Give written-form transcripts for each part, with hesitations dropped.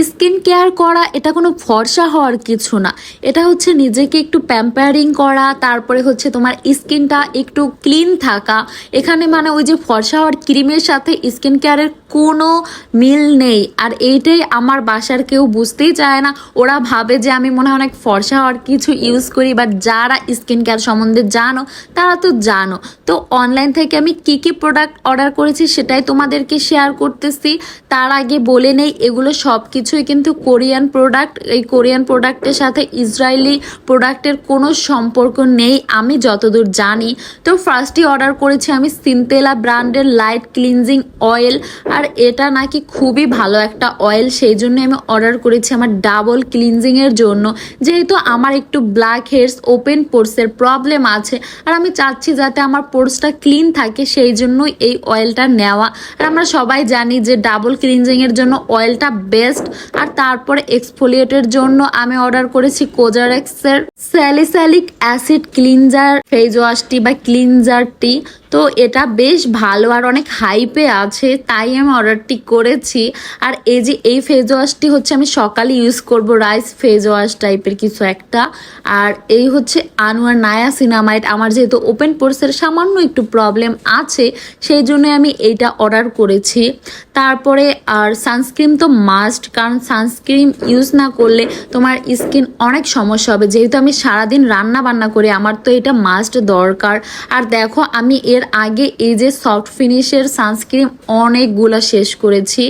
Skin care করা এটা কোনো ফর্সা হওয়ার কিছু না, এটা হচ্ছে নিজেকে একটু প্যাম্পারিং করা, তারপরে হচ্ছে তোমার স্কিনটা একটু ক্লিন থাকা। এখানে মানে ওই যে ফর্সা হওয়ার ক্রিমের সাথে স্কিন কেয়ারের কোনো মিল নেই। আর এইটাই আমার বাসার কেউ বুঝতেই চায় না, ওরা ভাবে যে আমি মনে হয় অনেক ফর্সা হওয়ার কিছু ইউজ করি। বাট যারা স্কিন কেয়ার সম্বন্ধে জানো তারা তো জানো। তো অনলাইন থেকে আমি কি কি প্রোডাক্ট অর্ডার করেছি সেটাই তোমাদেরকে শেয়ার করতেছি। তার আগে বলে নেই, এগুলো সব কিছুই কিন্তু কোরিয়ান প্রোডাক্ট। এই কোরিয়ান প্রোডাক্টের সাথে ইসরায়েলি প্রোডাক্টের কোনো সম্পর্ক নেই আমি যতদূর জানি। তো ফার্স্টই অর্ডার করেছি আমি সিনতেলা ব্র্যান্ডের লাইট ক্লিনজিং অয়েল। আর এটা নাকি খুবই ভালো একটা অয়েল, সেই জন্য আমি অর্ডার করেছি আমার ডাবল ক্লিনজিংয়ের জন্য। যেহেতু আমার একটু ব্ল্যাক হেডস ওপেন পোর্সের প্রবলেম আছে, আর আমি চাচ্ছি যাতে আমার পোর্সটা ক্লিন থাকে, সেই জন্যই এই অয়েলটা নেওয়া। আর আমরা সবাই জানি যে ডাবল ক্লিনজিংয়ের জন্য অয়েলটা বেস্ট। আর তারপরে এক্সফোলিয়েটের জন্য আমি অর্ডার করেছি কোজারেক্সের স্যালিসাইলিক অ্যাসিড ক্লিনজার ফেস ওয়াশটি বা ক্লিনজারটি। তো এটা বেশ ভালো আর অনেক হাইপে আছে, তাই আমি অর্ডারটি করেছি। আর এই যে এই ফেস ওয়াশটি হচ্ছে আমি সকালে ইউজ করব, রাইস ফেস ওয়াশ টাইপের কিছু একটা। আর এই হচ্ছে আনোয়ার নায়াসিনামাইড। আমার যেহেতু ওপেন পোর্সের সামান্য একটু প্রবলেম আছে, সেই জন্য আমি এইটা অর্ডার করেছি। তারপরে আর সানস্ক্রিন তো মাস্ট, কারণ সানস্ক্রিন ইউজ না করলে তোমার স্কিন অনেক সমস্যা হবে। যেহেতু আমি সারাদিন রান্না বান্না করি, আমার তো এটা মাস্ট দরকার। আর দেখো আমি এর আগে এই যে সফট ফিনিশের সানস্ক্রিন অনেকগুলো শেষ করেছি।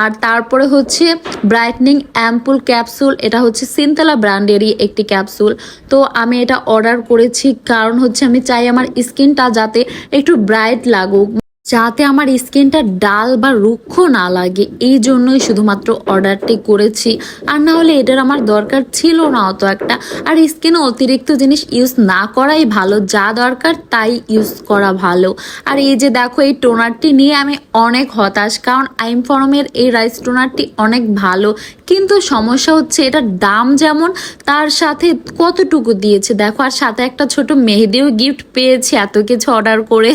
আর তারপরে হচ্ছে ব্রাইটনিং অ্যাম্পুল ক্যাপসুল, এটা হচ্ছে সিনতেলা ব্র্যান্ডেরই একটি ক্যাপসুল। তো আমি এটা অর্ডার করেছি কারণ হচ্ছে আমি চাই আমার স্কিনটা যাতে একটু ব্রাইট লাগুক, যাতে আমার স্কিনটা ডাল বা রুক্ষ না লাগে, এই জন্যই শুধুমাত্র অর্ডারটি করেছি। আর না হলে এটার আমার দরকার ছিল না অত একটা। আর স্কিনে অতিরিক্ত জিনিস ইউজ না করাই ভালো, যা দরকার তাই ইউজ করা ভালো। আর এই যে দেখো এই টোনারটি নিয়ে আমি অনেক হতাশ, কারণ আইমফর্মের এই রাইস টোনারটি অনেক ভালো, কিন্তু সমস্যা হচ্ছে এটার দাম যেমন তার সাথে কতটুকু দিয়েছে দেখো। আর সাথে একটা ছোট মেহেদিও গিফট পেয়েছি, এত কিছু অর্ডার করে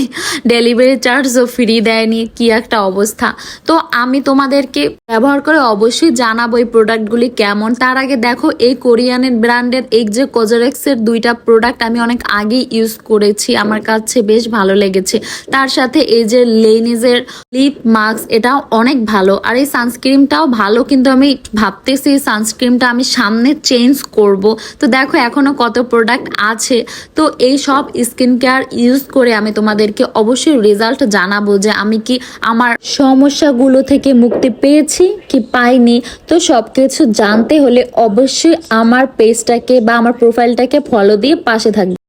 ডেলিভারি চার্জও ফ্রি দেয়নি, কি একটা অবস্থা। তো আমি তোমাদেরকে ব্যবহার করে অবশ্যই জানাবো এই প্রোডাক্টগুলি কেমন। তার আগে দেখো এই কোরিয়ানের ব্র্যান্ডের এই যে কোজারেক্সের দুইটা প্রোডাক্ট আমি অনেক আগে ইউজ করেছি, আমার কাছে বেশ ভালো লেগেছে। তার সাথে এই যে লেনিজের লিপ মাস্ক, এটাও অনেক ভালো। আর এই সানস্ক্রিনটাও ভালো, কিন্তু আমি ভাবতেছি সানস্ক্রিনটা আমি সামনে চেঞ্জ করব। তো দেখো এখনো কত প্রোডাক্ট আছে। তো এই সব স্কিন কেয়ার ইউজ করে আমি তোমাদেরকে অবশ্যই রেজাল্ট জানাবো যে আমি কি আমার সমস্যাগুলো থেকে মুক্তি পেয়েছি কি পাইনি। তো সবকিছু জানতে হলে অবশ্যই আমার পেজটাকে বা আমার প্রোফাইলটাকে ফলো দিয়ে পাশে থাকবে।